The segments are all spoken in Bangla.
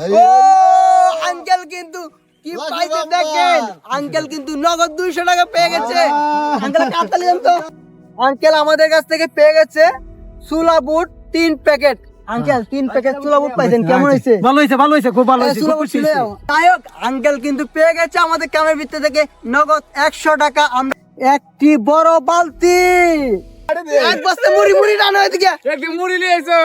ও আঙ্কেল কিন্তু কি পাইছে দেখেন, আঙ্কেল কিন্তু নগদ 200 টাকা পেয়ে গেছে। আঙ্কেল কাটতালি দেন তো। আঙ্কেল আমাদের কাছ থেকে পেয়ে গেছে সুলা বুট 3 প্যাকেট। আঙ্কেল 3 প্যাকেট সুলা বুট পাইছেন, কেমন হইছে? ভালো হইছে, খুব ভালো হইছে, খুব খুশি হইছি। নায়ক আঙ্কেল কিন্তু পেয়ে গেছে আমাদের কামের ভিতর থেকে নগদ 100 টাকা। আমরা একটি বড় বালতি, এক বস্তা মুড়ি মুড়ি রান্না হয়ে দিকে একটি মুড়ি নিয়ে আইছো।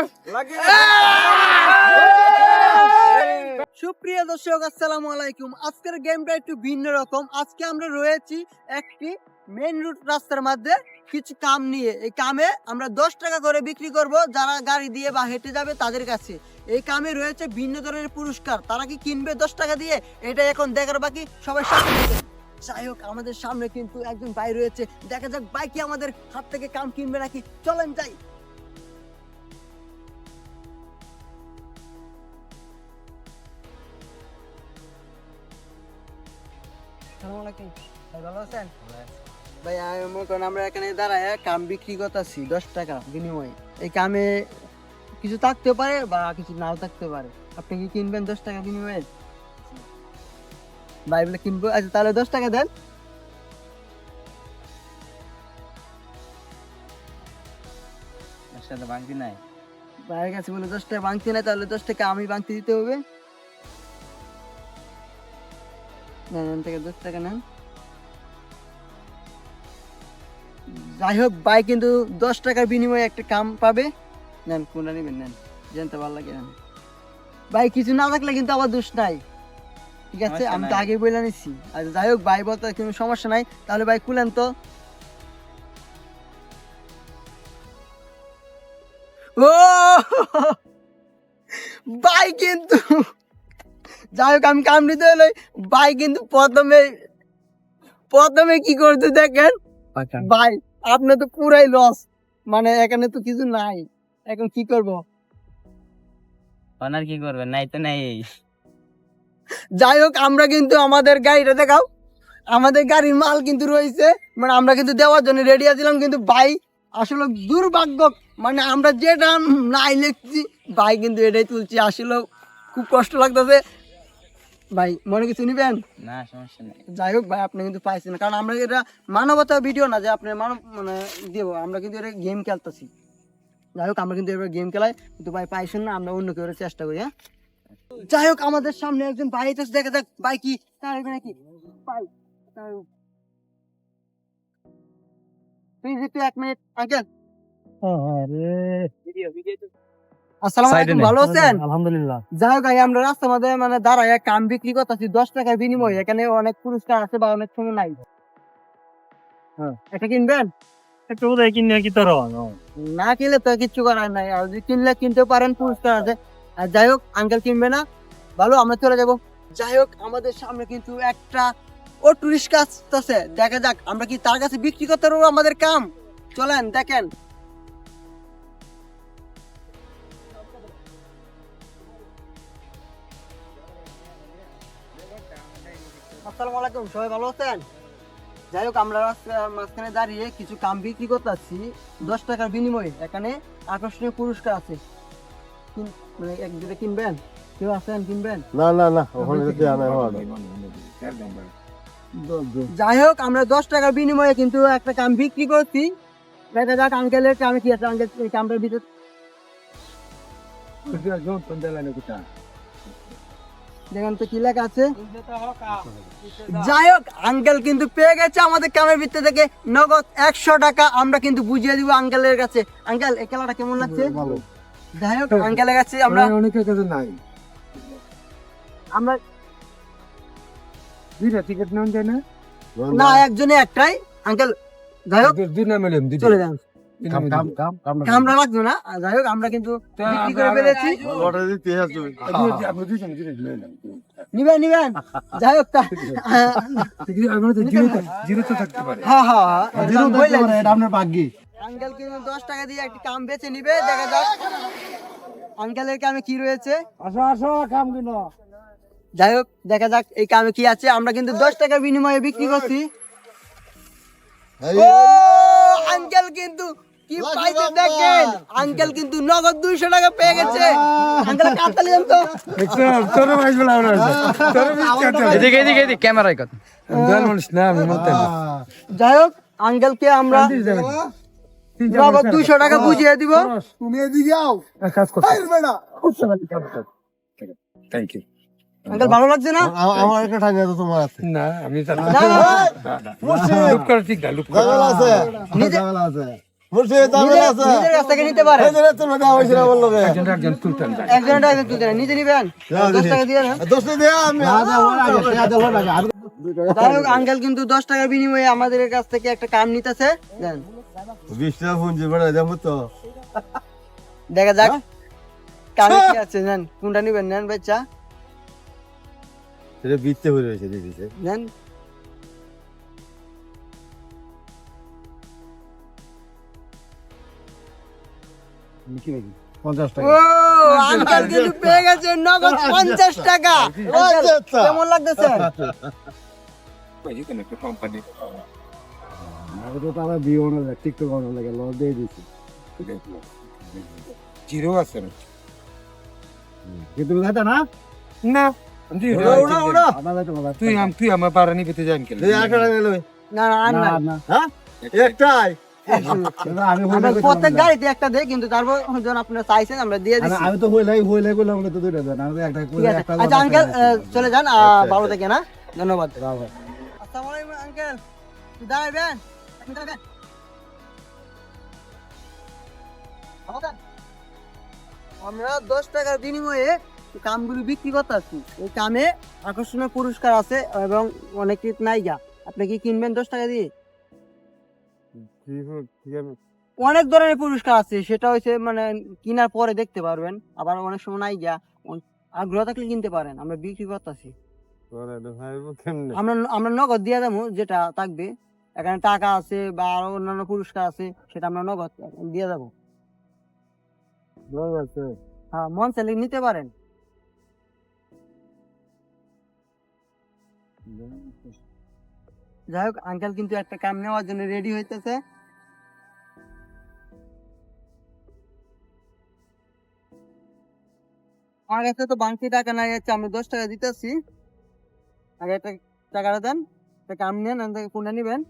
সুপ্রিয় দর্শক আসসালামু আলাইকুম। আজকের গেমটা একটু ভিন্ন রকম। আজকে আমরা রয়েছি একটি মেইন রুট রাস্তার মধ্যে কিছু কাম নিয়ে। এই কামে আমরা 10 টাকা করে বিক্রি করব যারা গাড়ি দিয়ে বা হেঁটে যাবে তাদের কাছে। এই কামে রয়েছে ভিন্ন ধরনের পুরস্কার। তারা কি কিনবে 10 টাকা দিয়ে, এটা এখন দেখার বাকি। সবাই সাথে থাকুন। যাই হোক, আমাদের সামনে কিন্তু একজন ভাই রয়েছে, দেখা যাক ভাই কি আমাদের হাত থেকে কাম কিনবে নাকি। চলেন যাই। আসসালামু আলাইকুম ভাই, ভালো আছেন? ভাই আমরা এখানে দাঁড়ায় কাম বিক্রি করতেছি 10 টাকা বিনিময়ে। এই কামে কিছু থাকতে পারে বা কিছু নাও থাকতে পারে। আপনি কি কিনবেন 10 টাকা বিনিময়ে? ভাই বলে কিনবো। আচ্ছা তাহলে 10 টাকা দেন। একসাথে বাংতি নাই। ভাইয়ের কাছে বলে 10 টাকা ভাঙতে নাই, তাহলে 10 টাকা আমি ভাঙতে দিতে হবে। নেন থেকে 10 টাকা নেন। যাই হোক, ভাই কিন্তু 10 টাকার বিনিময়ে একটা কাম পাবে। নেন, কোনটা নেবেন নেন, জানতে ভালো লাগে নেন। ভাই কিছু না থাকলে কিন্তু আবার দোষ নাই, ঠিক আছে? আমি তো আগে বলে নিচ্ছি। আর যাই হোক, ভাই বলতে কোনো সমস্যা নাই। তাহলে ভাই খুলেন তো। ও ভাই কিন্তু, যাই হোক আমি কাম নিতে হলে ভাই কিন্তু প্রথমে কি করতে দেখেন ভাই, আপনার তো পুরাই লস, মানে এখানে তো কিছু নাই। এখন কি করব? অনার কি করবে? নাই তো নাই। যাই হোক, আমরা কিন্তু আমাদের গাড়িটা দেখাও। আমাদের গাড়ির মাল কিন্তু রয়েছে, মানে আমরা কিন্তু দেওয়ার জন্য রেডি আছিলাম, কিন্তু ভাই আসলে দুর্ভাগ্য, মানে আমরা যেটা নাই লিখছি ভাই কিন্তু এটাই তুলছি। আসলে খুব কষ্ট লাগতেছে ভাই, মনে কিছু নিবেন না, সমস্যা নাই। যাই হোক ভাই, আপনি কিন্তু পাইছেন, কারণ আমরা এটা মানবতা ভিডিও না যে আপনি মানব মানে দেবো। আমরা কিন্তু এটা গেম খেলতেছি। যাই হোক, আমরা কিন্তু এবার গেম খেলাই, কিন্তু ভাই পাইছেন না, আমরা অন্য কেউ চেষ্টা করি। হ্যাঁ, যাই হোক, আমাদের সামনে একজন ভাই আছে, দেখা যাক ভাই কি তার নাকি ভাই। প্লিজ একটু 1 মিনিট আঙ্কেল। আসসালামু আলাইকুম, ভালো আছেন? আলহামদুলিল্লাহ। যাই হোক ভাই, আমরা রাস্তার মধ্যে মানে দাঁড়ায় কাম বিক্রি করতেছি 10 টাকার বিনিময়ে। এখানে অনেক পুরস্কার আছে বা অনেক সময় নাই। এটা কিনবেন? একটু বোধহয় কিনে কি তোর না কিনলে তো কিছু করার নাই, আর যদি কিনলে কিনতে পারেন, পুরস্কার আছে। আর যাই হোক, আঙ্কেল কিনবে না, ভালো, আমরা চলে যাব। যাই হোক, আমাদের সামনে কিন্তু একটা অটো রিক্সা আসতেছে, দেখা যাক আমরা কি তার কাছে বিক্রি করতে পারবো আমাদের কাম। চলেন দেখেন। আসসালামু আলাইকুম, সবাই ভালো আছেন? যাই হোক, আমরা রাস্তার মাঝখানে দাঁড়িয়ে কিছু কাম বিক্রি করতেছি 10 টাকার বিনিময়ে। এখানে আকর্ষণীয় পুরস্কার আছে। মানে এক দুটো কিনবেন? কেউ আছেন কিনবেন? না না না, ওখানে দেয়া নাই। যাই হোক, আমরা 10 টাকার বিনিময়ে কিন্তু একটা কাম বিক্রি করছি। দেখা যাক আঙ্কেলের কামে কি আছে। আঙ্কেল এই কামটার ভিতর দেখেন তো কি লেখা আছে। যাই হোক, আঙ্কেল কিন্তু পেয়ে গেছে আমাদের কামের ভিতর থেকে নগদ 100 টাকা। আমরা কিন্তু বুঝিয়ে দিব আঙ্কেলের কাছে। আঙ্কেল এই খেলাটা কেমন লাগছে? যাই হোক, আঙ্কেলের কাছে আমরা অনেকের কাছে নাই। আমরা দুইটা টিকিট নেন যায় না? না, একজনে একটাই আঙ্কেল। যাই হোক, দুই না মিলেন চলে যান, কাম কামরা লাগবে না। যাই হোক, আমরা কিন্তু বিক্রি করে ফেলেছি। লটারি দিতে আসবে। আপনি দুইজন নিবেন নিবেন? যাই হোক, জিরো তো থাকতে পারে। হ্যাঁ হ্যাঁ হ্যাঁ, জিরো বললেন। থাকতে পারে, এটা আপনার ভাগ্যি। আঙ্কেল কিন্তু 10 টাকা দিয়ে একটি কাম বেচে নিবে। দেখা যাক আঙ্কেলের কামে কি রয়েছে। আসো আসো, কাম দিন। যাই হোক, দেখা যাক এই কামে কি আছে। আমরা কিন্তু 10 টাকার বিনিময়ে বিক্রি করছি। ও আঙ্কেল কিন্তু কি পাইছে দেখেন, আঙ্কেল কিন্তু নগদ 200 টাকা পেয়ে গেছে। আঙ্কেল কাটতালি দেন তো। তোর ভাই বলা আমরা তোর এদিকে এদিকে এদিকে ক্যামেরায় কত দল মানুষ না আমি মত যাই হোক আঙ্কেলকে আমরা নগদ 200 টাকা বুঝিয়ে দিব। তুমি এদিকে আও কাজ করতে থ্যাংক ইউ আঙ্কেল ভালো লাগছে না? আমার একটা টাকা তো তোমার আছে না আমি জানি না, না, না। লুপ করে ঠিক না লুপ করে আছে নিজে- আছে মুর্শিদ দামেল আছে নিজের কাছ থেকে নিতে পারেন। এদের তুমি দাও হইছে না বললো একজন তুলতেন একজন টাকা তুলতে না, নিজে নিবেন 10 টাকা দিয়ে না। দোস্ত দে আমি যাই হোক আঙ্কেল কিন্তু 10 টাকার বিনিময়ে আমাদের কাছ থেকে একটা কাম নিতেছে। দেন 20 টাকা ফোন যে বড় দেবো তো দেখা যাক কামে কি আছে। নেন কোনটা নিবেন, নেন বাচ্চা সেটা বিতে হয়ে রয়েছে দিদিছে নেন। কি 50 টাকা ও আঙ্কেল কিন্তু পেয়ে গেছে নগদ 50 টাকা। আঙ্কেল, কেমন লাগতেছে? আমি তো তারা বিয়ে না টিকটক বানানো লাগে লস দিয়ে দিছি জিরো আছে কিন্তু দাদা না না ওড়া ওড়া তুই আমার পারানি পেতে যান কেন এই 8 টাকা লই না না আর না। হ্যাঁ একটাই আমি আমরা প্রত্যেক গাড়িতে একটা দেই, কিন্তু তারপর যখন আপনারা চাইছেন আমরা দিয়ে দিচ্ছি। আমি তো হইলাই কইলাম তো দুইটা দেন আমি একটা ঠিক আছে। আচ্ছা আঙ্কেল চলে যান, ভালো থেকে না, ধন্যবাদ। আসসালামু আলাইকুম আঙ্কেল, একটু দাঁড়াবেন, একটু দাঁড়াবেন। আমরা 10 টাকার বিনিময়ে কামগুলো বিক্রি করতেছি। এই কামে আকর্ষণীয় পুরস্কার আছে এবং অনেক কিছু নাইগা। আপনি কি কিনবেন 10 টাকা দিয়ে? অনেক ধরনের পুরস্কার আছে, সেটা হচ্ছে মানে কিনার পরে দেখতে পারবেন। আবার অনেক সময় নাইগা, আগ্রহ থাকলে কিনতে পারেন। আমরা বিক্রি করতেছি, আমরা নগদ দিয়ে দেবো যেটা থাকবে। এখানে টাকা আছে বা আরো অন্যান্য পুরস্কার আছে, সেটা আমরা নগদ দিয়ে দেবো। হ্যাঁ, মন চাইলে নিতে পারেন। যাই হোক আঙ্কেল কিন্তু একটা কাম নেওয়ার জন্য রেডি হইতেছে। আমার কাছে তো বাংতি টাকা নাই, যাচ্ছে আমি 10 টাকা দিতেছি। আগে একটা টাকাটা দেন, একটা কাম নেন, কোনটা নিবেন?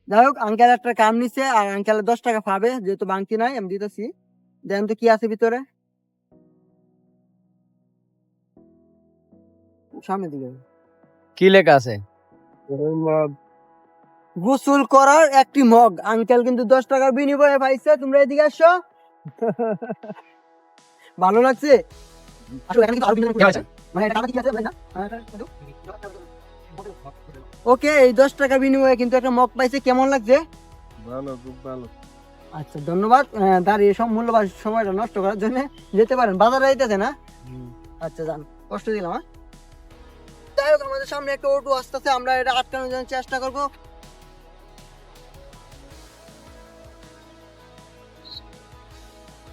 যাই হোক আঙ্কেল একটা কাম নিছে, আর আঙ্কেল 10 টাকা পাবে, যেহেতু বাংতি নাই আমি দিতেছি। দেন তো কি আছে ভিতরে, সামনে দিকে। কি লেখা আছে? গোসল করার একটি মগ। আঙ্কেল কিন্তু 10 টাকার বিনিময়ে পাইছে। তোমরা এদিকে আসো। ভালো লাগছে? আসলে এখানে কিন্তু আরো বিনিময় করতে হয়। মানে এটা কি আছে না? ওকে, এই 10 টাকা বিনিময়ে কিন্তু একটা মগ পাইছে। কেমন লাগছে? ভালো খুব ভালো আচ্ছা ধন্যবাদ। দাঁড়িয়ে সব মূল্যবান সময়টা নষ্ট করার জন্য যেতে পারেন, বাজারে যাইতেছে না? আচ্ছা যান, কষ্ট দিলাম। হ্যাঁ, যাই হোক আমাদের সামনে একটা অটো আসতেছে, আমরা এটা আটকানোর জন্য চেষ্টা করব।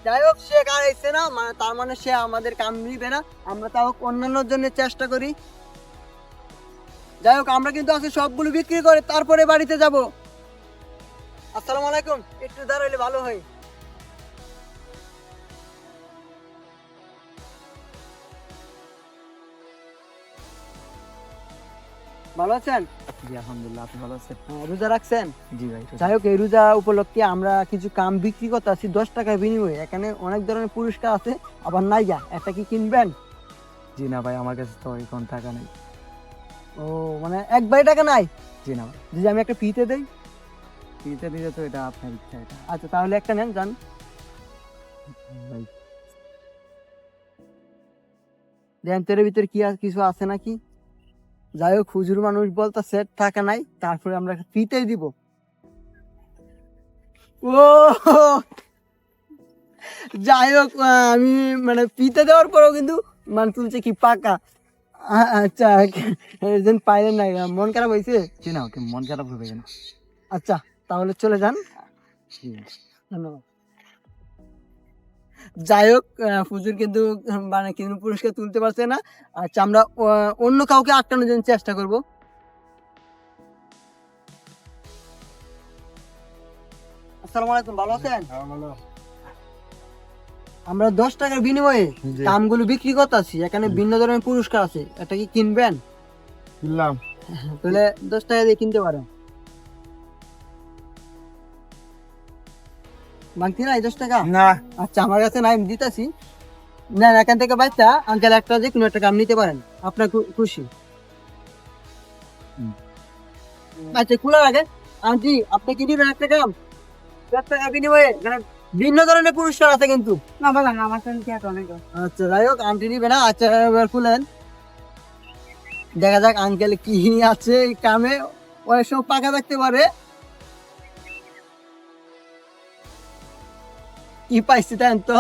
যাই হোক সে কার আইছে না, মানে তার মানে সে আমাদের কাম নিবে না। আমরা তাও অন্যান্যর জন্য চেষ্টা করি। যাই হোক আমরা কিন্তু আজকে সবগুলো বিক্রি করে তারপরে বাড়িতে যাব। আসসালামু আলাইকুম, একটু দাঁড়াইলে ভালো হয়। ভালো আছেন? জি আলহামদুলিল্লাহ, আপনি ভালো আছেন? রোজা রাখছেন? জি ভাই। যাই হোক এই রোজা উপলক্ষে আমরা কিছু কাম বিক্রি করতে আছি 10 টাকার বিনিময়ে। এখানে অনেক ধরনের পুরস্কার আছে, আবার নাইগা। একটা কি কিনবেন? জি না ভাই, আমার কাছে তো এখন টাকা নেই। ও মানে একবারে টাকা নাই? জি না ভাই, যদি আমি একটা ফিতে দেই? ফ্রিতে দিলে তো এটা আপনার ইচ্ছা। এটা আচ্ছা তাহলে একটা নেন, যান। ভাই দেন তোর ভিতরে কি কিছু আছে নাকি? যাই হোক হুজুর মানুষ বলতেছে টাকা নাই, তারপরে আমরা ফিতেই দিব। ও যাই হোক আমি মানে ফিতে দেওয়ার পরেও কিন্তু মানে তুলছে কি পাকা। আচ্ছা একজন পাইলেন না, মন খারাপ হয়েছে? জি না, ওকে মন খারাপ হবে কেন? আচ্ছা তাহলে চলে যান, ধন্যবাদ। যাই হোক হুজুর কিন্তু মানে কিন্তু পুরস্কার তুলতে পারছে না। আচ্ছা আমরা অন্য কাউকে আটকানোর জন্য চেষ্টা করব। আসসালামু আলাইকুম, ভালো আছেন? আমরা 10 টাকার বিনিময়ে জি। কামগুলো বিক্রি করতেছি, এখানে ভিন্ন ধরনের পুরস্কার আছে, এটা কি কিনবেন? কিনলাম। তাহলে 10 টাকা দিয়ে কিনতে পারেন। মানছি না এই 10 টাকা? না আচ্ছা, আমার কাছে নাই, আমি দিতেছি। না না, এখান থেকে বাচ্চা আঙ্কেল একটা যে কোনো একটা কাম নিতে পারেন, আপনার খুশি। আচ্ছা, খোলার আগে আন্টি, আপনি কি নিবেন একটা কাম? 10 টাকা বিনিময়ে এখানে ভিন্ন ধরনের পুরস্কার আছে কিন্তু। না বাবা না, আমার কাছে কি অনেক আচ্ছা, যাই হোক, আন্টি নিবে না। আচ্ছা, এবার খুলেন, দেখা যাক আঙ্কেল কি আছে এই কামে। অনেক সময় পাকা থাকতে পারে। কি পাইছি দেন তো?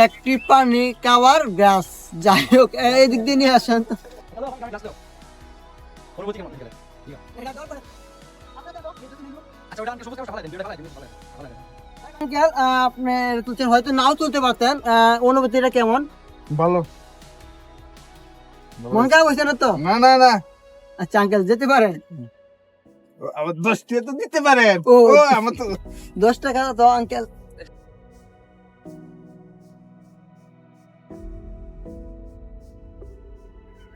একটি পানি খাওয়ার গ্লাস। যাই হোক, এই দিক দিয়ে নিয়ে আসেন। আঙ্কেল, আপনি তুলছেন, হয়তো নাও তুলতে পারতেন। অনুভূতিটা কেমন? ভালো। মন খারাপ হয়েছে না তো? না না না, আচ্ছা আঙ্কেল, যেতে পারেন। আমার 10 টাকা তো দিতে পারেন। ও, ও আমার তো 10 টাকা তো আঙ্কেল।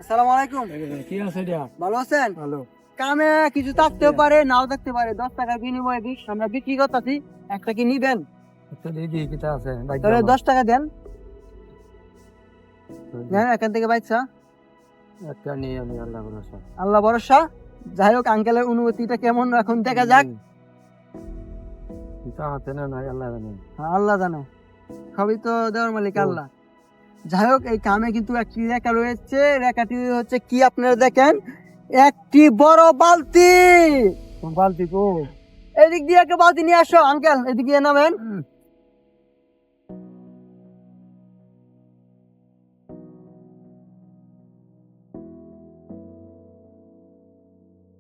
আসসালামু আলাইকুম, কি আছে এটা? ভালো আছেন? ভালো। কামে কিছু থাকতেও পারে, নাও থাকতে পারে। 10 টাকার বিনিময়ে আমরা বিক্রি করতেছি, একটা কি নিবেন? একটা দিয়ে দিই, কিটা আছে? তাহলে 10 টাকা দেন। হ্যাঁ, এখান থেকে বাইচ্ছা। একটা নিয়ে আমি আল্লাহ ভরসা। আল্লাহ ভরসা। যাই হোক, আঙ্কেলের অনুভূতিটা কেমন এখন দেখা যাক। কিটা আছে না নাই আল্লাহ জানে। হ্যাঁ, আল্লাহ জানে, সবই তো দেওয়ার মালিক আল্লাহ। যাই হোক, এই কামে কিন্তু একটি রেখা রয়েছে। রেখাটি হচ্ছে কি, আপনারা দেখেন, একটি বড় বালতি। বালতি কো? এদিক দিয়ে একটা বালতি নিয়ে আসো আঙ্কেল, এদিক দিয়ে নামেন।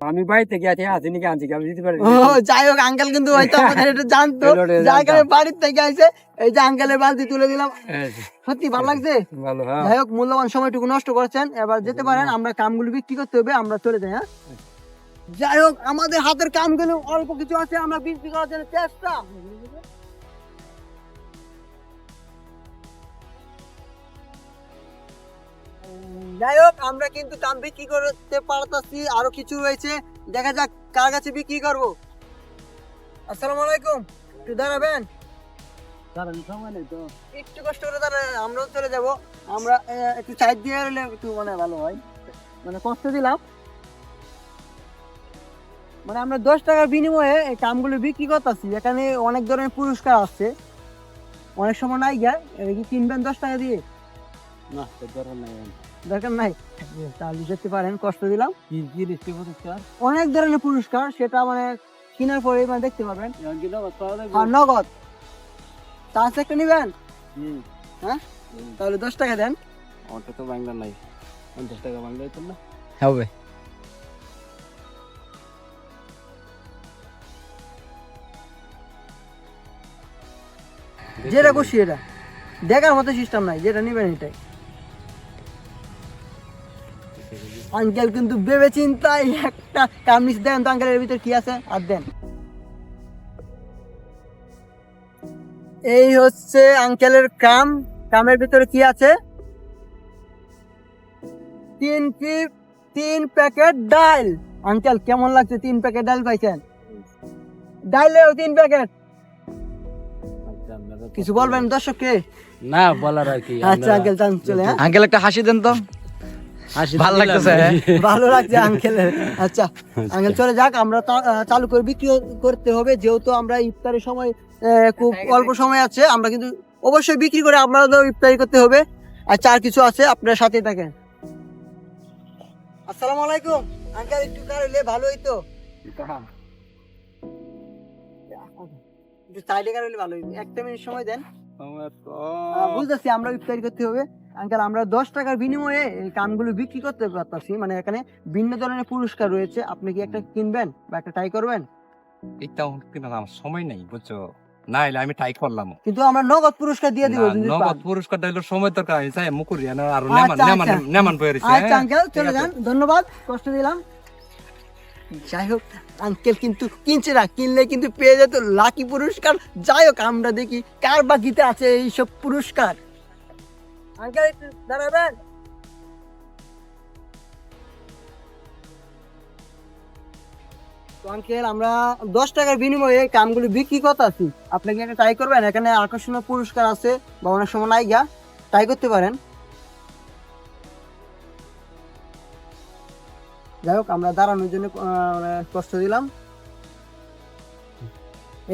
আমি বাড়ি থেকে আসি নাকি আনছি, আমি দিতে পারি। ও, যাই হোক, আঙ্কেল কিন্তু হয়তো আমাদের এটা জানতো, এলোরে যার কারণে জানতাম। বাড়ির থেকে আইছে। এই যে আঙ্কেলের বালতি তুলে দিলাম, সত্যি ভালো লাগছে। ভালো, হ্যাঁ। যাই হোক, মূল্যবান সময়টুকু নষ্ট করছেন, এবার যেতে পারেন। আমরা কামগুলো বিক্রি করতে হবে, আমরা চলে যাই। হ্যাঁ, যাই হোক, আমাদের হাতের কামগুলো অল্প কিছু আছে, আমরা বিক্রি করার জন্য চেষ্টা। যাই হোক, আমরা কিন্তু কাম বিক্রি করতে পারতাছি, আরো কিছু রয়েছে, দেখা যাক কার কাছে বিক্রি করবো। আসসালামু আলাইকুম, একটু দাঁড়াবেন? একটু কষ্ট করে দাঁড়ান, আমরাও চলে যাব। আমরা একটু সাইড দিয়ে এলে একটু মানে ভালো হয়, মানে কষ্ট দিলাম। মানে আমরা 10 টাকার বিনিময়ে এই কামগুলো বিক্রি করতেছি, এখানে অনেক ধরনের পুরস্কার আছে। অনেক সময় নাই গা, কি কিনবেন 10 টাকা দিয়ে? না, দরকার নাই। দরকার নাই, তাহলে যেতে পারেন, কষ্ট দিলাম। কি কি দিতে পুরস্কার? অনেক ধরনের পুরস্কার, সেটা মানে কেনার পরে মানে দেখতে পাবেন। নগদ আর নগদ চান্স একটা নিবেন? হ্যাঁ, তাহলে 10 টাকা দেন। অটো তো বাংলা নাই, 50 টাকা বাংলা হইতো না? হবে। যেটা খুশি এটা দেখার মতো সিস্টেম নাই, যেটা নিবেন এটাই। আঙ্কেল কিন্তু ভেবে চিন্তাই একটা কাম নিচ দেন তো, আঙ্কেলের ভিতর কি আছে আর দেন। এই হচ্ছে আঙ্কেলের কাম। কামের ভিতরে কি আছে? 3 প্যাকেট ডাল। আঙ্কেল, কেমন লাগছে? 3 প্যাকেট ডাল পাইছেন? ডাইলেও 3 প্যাকেট। কিছু বলবেন দর্শককে? না, বলার আর কি। আচ্ছা আঙ্কেল, চান চলে। হ্যাঁ, আঙ্কেল একটা হাসি দেন তো, ভালো লাগতেছে। ভালো লাগছে আঙ্কেলের। আচ্ছা আঙ্কেল, চলে যাক, আমরা চালু করে বিক্রি করতে হবে, যেহেতু আমরা ইফতারের সময় খুব অল্প সময় আছে। আমরা কিন্তু অবশ্যই বিক্রি করে আপনাদের ইফতারি করতে হবে। আর চার কিছু আছে, আপনার সাথে থাকেন। আসসালামু আলাইকুম আঙ্কেল, একটু দাঁড়ালে ভালো হইতো। একটু সাইডে গাড়লে ভালো হইতো, 1 মিনিট সময় দেন। বুঝতেছি, আমরা ইফতারি করতে হবে। আঙ্কেল, আমরা 10 টাকার বিনিময়ে এই কামগুলো বিক্রি করতে পারতাছি, মানে এখানে ভিন্ন ধরনের পুরস্কার রয়েছে। আপনি কি একটা কিনবেন বা একটা ট্রাই করবেন? এটা কিনা আমার সময় নাই, বুঝছো না, এলে আমি ট্রাই করলাম। কিন্তু আমরা নগদ পুরস্কার দিয়ে দিব যদি নগদ পান। পুরস্কার দিলে সময় দরকার, আমি চাই মুকুরি আর আচ্ছা, নেমান আচ্ছা। নেমান বইরেছে। আচ্ছা আঙ্কেল, চলে যান, ধন্যবাদ, কষ্ট দিলাম। যাই হোক আঙ্কেল কিন্তু কিনছে না, কিনলে কিন্তু পেয়ে যেত লাকি পুরস্কার। যাই হোক আমরা দেখি কার বাকিতে আছে এইসব পুরস্কার। আঙ্কেল একটু দাঁড়াবেন। তো আঙ্কেল আমরা 10 টাকার বিনিময়ে এই কামগুলো বিক্রি করতেছি, আপনি কি একটা ট্রাই করবেন? এখানে আকর্ষণীয় পুরস্কার আছে বা অনেক সময় নাই গা, ট্রাই করতে পারেন। যাই হোক আমরা দাঁড়ানোর জন্য কষ্ট দিলাম।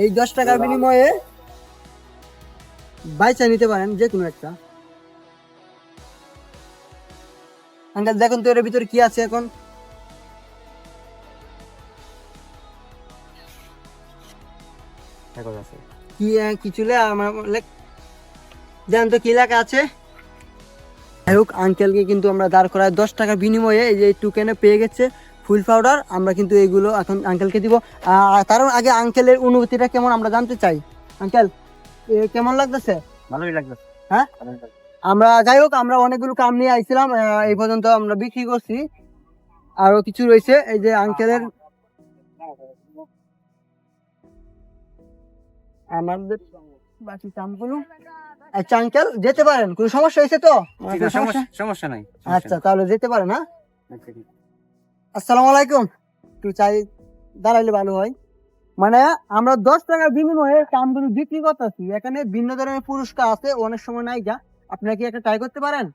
এই 10 টাকার বিনিময়ে বাইচা নিতে পারেন যে কোনো একটা। আঙ্কেল দেখুন তো এর ভিতরে কি আছে এখন। কি কিছু দেন তো কি লেখা আছে। যাই হোক আঙ্কেলকে কিন্তু আমরা দাঁড় করায় 10 টাকার বিনিময়ে এই যে টুকেনে পেয়ে গেছে ফুল পাউডার। আমরা কিন্তু এগুলো এখন আঙ্কেলকে দিব। তার আগে আঙ্কেলের অনুভূতিটা কেমন আমরা জানতে চাই। আঙ্কেল কেমন লাগতেছে? ভালোই লাগবে। হ্যাঁ আমরা যাই হোক আমরা অনেকগুলো কাম নিয়ে আইছিলাম, এই পর্যন্ত আমরা বিক্রি করছি, আরো কিছু রয়েছে। এই যে আঙ্কেলের আমাদের বাকি কামগুলো। আচ্ছা আঙ্কেল যেতে পারেন, কোনো সমস্যা হয়েছে তো? সমস্যা নাই। আচ্ছা তাহলে যেতে পারেন। হ্যাঁ আসসালামু আলাইকুম। একটু চাই দাঁড়াইলে ভালো হয়। মানে আমরা 10 টাকার বিনিময়ে কামগুলো বিক্রি করতেছি, এখানে ভিন্ন ধরনের পুরস্কার আছে, অনেক সময় নাই যা। আপনারা কি একটা ট্রাই করতে পারেন?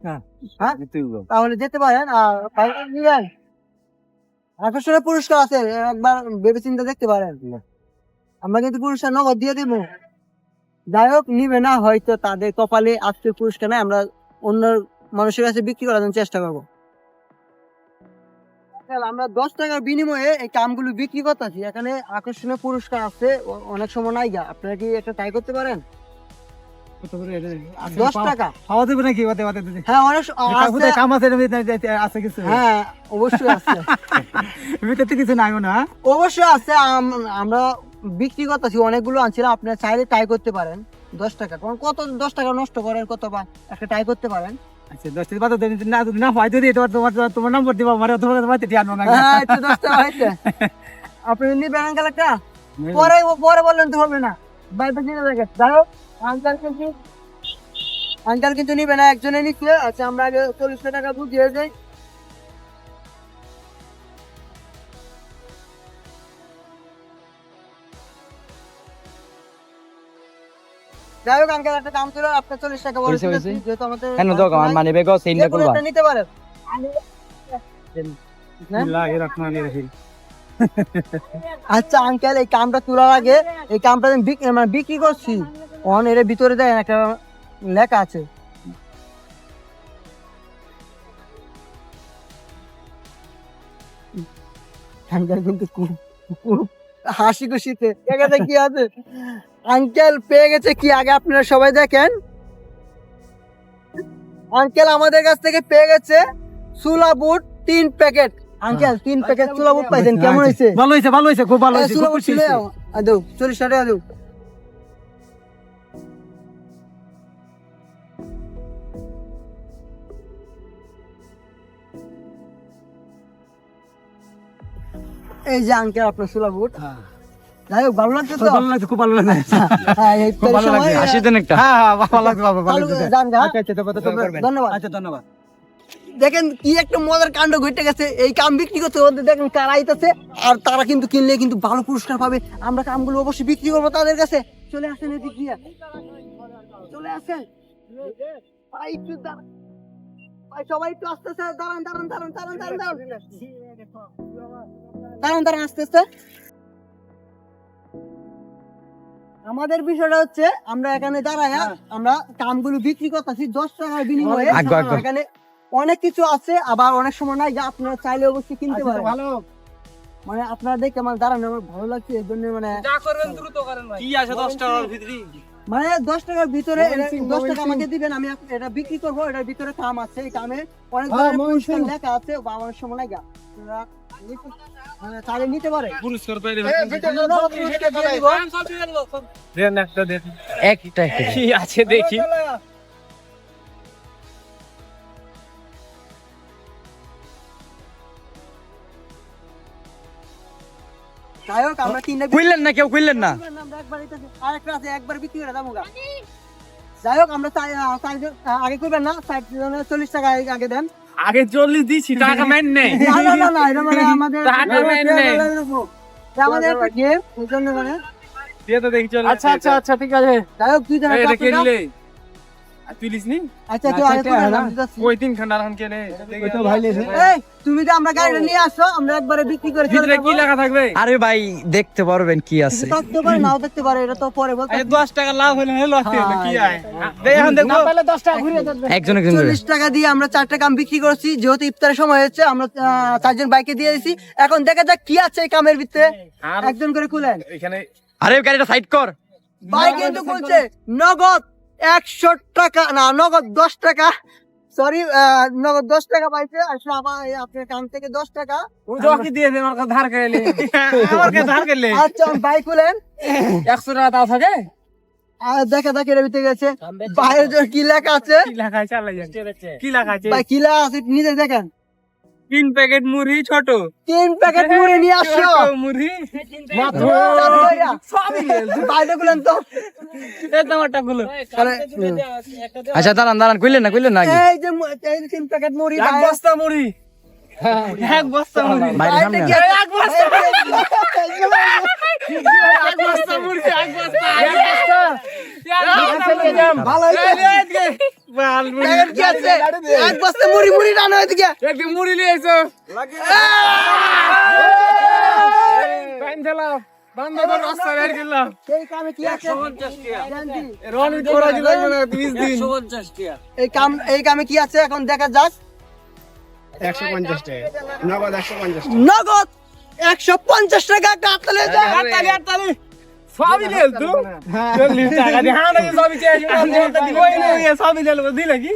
হ্যাঁ তাহলে যেতে পারেন। আর আকর্ষণীয় পুরস্কার আছে, একবার ভেবে চিন্তা দেখতে পারেন। আমরা কিন্তু পুরস্কার নগদ দিয়ে দিব। যাই হোক নিবে না হয়তো, তাদের কপালে আজকে পুরস্কার নাই, আমরা অন্য মানুষের কাছে বিক্রি করার জন্য চেষ্টা করবো। আমরা 10 টাকার বিনিময়ে এই কামগুলো বিক্রি করতেছি, এখানে আকর্ষণীয় পুরস্কার আছে, অনেক সময় নাই গা। আপনারা কি একটা ট্রাই করতে পারেন? 10 টাকা খাওয়া দেবে নাকি? হ্যাঁ অনেক কাম আছে কিছু? হ্যাঁ অবশ্যই আছে। ভিতরে কিছু নাই মনে হয়। অবশ্যই আছে। আমরা বিক্রি করতেছি, অনেকগুলো আনছিলাম, আপনারা চাইলে ট্রাই করতে পারেন। 10 টাকা কারণ কত 10 টাকা নষ্ট করেন কত, বা একটা ট্রাই করতে পারেন। আচ্ছা 10 টাকা বাদ দেন না, যদি না হয় যদি তোমার নম্বর দিবা, মানে তোমার বাড়িতে দিয়ে আনবো না। হ্যাঁ একটু 10 টাকা হয়েছে। আপনি নিবেন আঙ্কেল একটা? পরে পরে বললেন তো হবে না, বাইরে নিয়ে দেখে। যাই হোক আঙ্কেল কিন্তু নিবে না, একজনে নিচ্ছে। আচ্ছা আমরা আগে 40 টাকা বুঝিয়ে যাই। যাই হোক আঙ্কেল একটা দাম ছিল, আপনার 40 টাকা বলে দিয়েছি, যেহেতু আমাদের মানে বেগো সেইনা করবা। এটা নিতে পারেন। আচ্ছা আঙ্কেল এই কামটা তোলার আগে এই কামটা মানে বিক্রি করছি, অন এর ভিতরে দেন একটা লেখা আছে। আঙ্কেল কিন্তু খুব হাসি খুশিতে এখানে কি আছে। আঙ্কেল পেয়ে গেছে কি, আগে আপনারা সবাই দেখেন। আঙ্কেল আমাদের কাছ থেকে পেয়ে গেছে সুলা বুট 3 প্যাকেট। আঙ্কেল 3 প্যাকেট সুলা বুট পাইছেন, কেমন হয়েছে? ভালো হয়েছে, ভালো হয়েছে, খুব ভালো হয়েছে। সুলা বুট ছিল আদৌ 40 টাকা আদৌ। এই যে আঙ্কেল আপনার সুলা বুট। যাই হোক ভালো লাগছে তো? ভালো লাগছে, খুব ভালো লাগছে। হ্যাঁ এই খুব ভালো লাগছে। হাসি দেন একটা। হ্যাঁ হ্যাঁ ভালো লাগছে, ভালো লাগছে। যান গা। আচ্ছা ধন্যবাদ। আচ্ছা ধন্যবাদ। দেখেন কি একটা মজার কাণ্ড ঘটে গেছে। এই কাম বিক্রি করতে করতে দেখেন কারা আইতাছে, আর তারা কিন্তু কিনলে কিন্তু ভালো পুরস্কার পাবে। আমরা কামগুলো অবশ্যই বিক্রি করবো তাদের কাছে। চলে আসেন এদিক দিয়ে, চলে আসেন ভাই, একটু দাঁড়ান ভাই, সবাই একটু আস্তে আস্তে দাঁড়ান দাঁড়ান দাঁড়ান দাঁড়ান দাঁড়ান দাঁড়ান দাঁড়ান আস্তে আস্তে। আমাদের বিষয়টা হচ্ছে আমরা এখানে দাঁড়ায় আমরা কামগুলো বিক্রি করতেছি 10 টাকার বিনিময়ে। এখানে অনেক কিছু আছে, আবার অনেক সময় নাই, যা আপনারা চাইলে অবশ্যই কিনতে পারেন। ভালো মানে আপনারা দেখে আমার দাঁড়ানো আমার ভালো লাগছে, এই জন্য মানে যা করবেন দ্রুত করেন ভাই। কি আছে 10 টাকার ভিতরে? মানে 10 টাকার ভিতরে 10 টাকা আমাকে দিবেন, আমি এটা বিক্রি করবো। এটার ভিতরে কাম আছে, এই কামে অনেক ধরনের পুরস্কার লেখা আছে, বা অনেক সময় নাই গা আপনারা চাইলে নিতে পারে। পুরস্কার পেয়ে দেবেন। পুরস্কার দিয়ে দিব। দেন একটা দেন। একটা কি আছে দেখি। যাই হোক আমরা তিনটা খুললেন না কেউ খুললেন না আমরা একবার দিতেছি, আরেকটা আছে একবার বিক্রি করে দাম গা। যাই হোক আমরা আগে করবেন না 40 টাকা আগে দেন। আগে 40 দিছি টাকা মেন নেই না এটা মানে আমাদের টাকা মেন নেই। আমাদের একটা গেম এই জন্য মানে দিয়ে তো দেখি চল আচ্ছা আচ্ছা আচ্ছা ঠিক আছে যাই হোক তুই জানা এটা কে নিলে তুই লিসনি আচ্ছা তুই আগে করে নাম দিতেছি। কই তিন খান্ডার খান কে নে ওই তো ভাই লেছে এই তুমি যে আমরা গাড়িটা নিয়ে আসো আমরা একবারে বিক্রি করে চলে ভিতরে কি যাবো। লেখা থাকবে আরে ভাই দেখতে পারবেন কি আছে থাকতে পারে নাও দেখতে পারে এটা তো পরে বলতে এই 10 টাকা লাভ হলো লস হলো কি আয় দেখ এখন দেখো না পেলে 10 টাকা ঘুরিয়ে দেন একজন একজন করে 40 টাকা দিয়ে আমরা 4টা কাম বিক্রি করছি যেহেতু ইফতারের সময় হচ্ছে আমরা 4জন বাইকে দিয়ে দিয়েছি এখন দেখা যাক কি আছে এই কামের ভিতরে একজন করে খুলেন এখানে আরে গাড়িটা সাইড কর ভাই কিন্তু বলছে নগদ 100 টাকা না নগদ 10 টাকা সরি নগদ 10 টাকা পাইছে আর আপনার কাম থেকে 10 টাকা ও জকি দিয়ে দে আমার কাছে ধার করে আমার কাছে ধার করলে আচ্ছা বাইক খুলেন 100 টাকা দাও থাকে আর দেখা এর ভিতরে গেছে বাইরে যে কি লেখা আছে কি লেখা আছে চালাই যান কি লেখা আছে ভাই কি লেখা আছে নিজে দেখেন 3 প্যাকেট মুড়ি ছোট 3 প্যাকেট মুড়ি নিয়ে আসো ছোট মুড়ি মাত্র বাইরে খুলেন তো এই তোমারটা গুলো আচ্ছা দাঁড়ান খুললেন না আগে এই যে 3 প্যাকেট মুড়ি এক বস্তা মুড়ি এক বস্তা মুড়ি বাইরে সামনে আয়। এক বস্তা এক বস্তা মুড়ি এক বস্তা ভালো হয়েছে প্যাকেট কি আছে এক বস্তা মুড়ি মুড়ি রান্না হয়ে গিয়া একদম মুড়ি নিয়ে এসো টাইম দিলাম বান্দর রাস্তা বের করলাম এই কামে কি আছে জানতি রনি তোরা দিলাই না 20 দিন এই কামে কি আছে এখন দেখা যাক 150 টাকা নগদ 150 নগদ 150 টাকা একটা হাততালি হয়ে যায়। আতালি সবই দিল তো 40 টাকা দি হাঁ নাকি সবই চেয়ে ওই না সবই দিল দিলে কি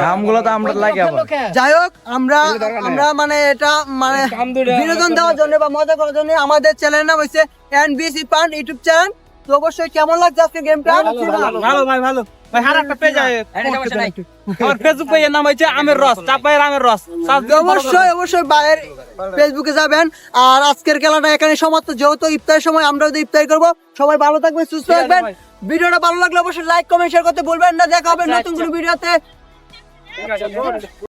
কামগুলো তো আমরা লাগে আবার যাই হোক আমরা মানে এটা মানে বিনোদন দেওয়ার জন্য বা মজা করার জন্য আমাদের চ্যানেলের নাম হচ্ছে এনবিসি পান ইউটিউব চ্যানেল। তো অবশ্যই কেমন লাগছে আজকে গেমটা ভালো ভাই ভালো ভাই হার একটা পেজ আছে আমার ফেসবুক পেজের নাম হচ্ছে আমের রস চাপায়ের আমের রস অবশ্যই বাইরের ফেসবুকে যাবেন। আর আজকের খেলাটা এখানে সমাপ্ত যেহেতু ইফতারের সময় আমরা ইফতারি করবো। সবাই ভালো থাকবেন সুস্থ থাকবেন। ভিডিওটা ভালো লাগলে অবশ্যই লাইক কমেন্ট শেয়ার করতে ভুলবেন না। দেখা হবে নতুন কোনো ভিডিওতে।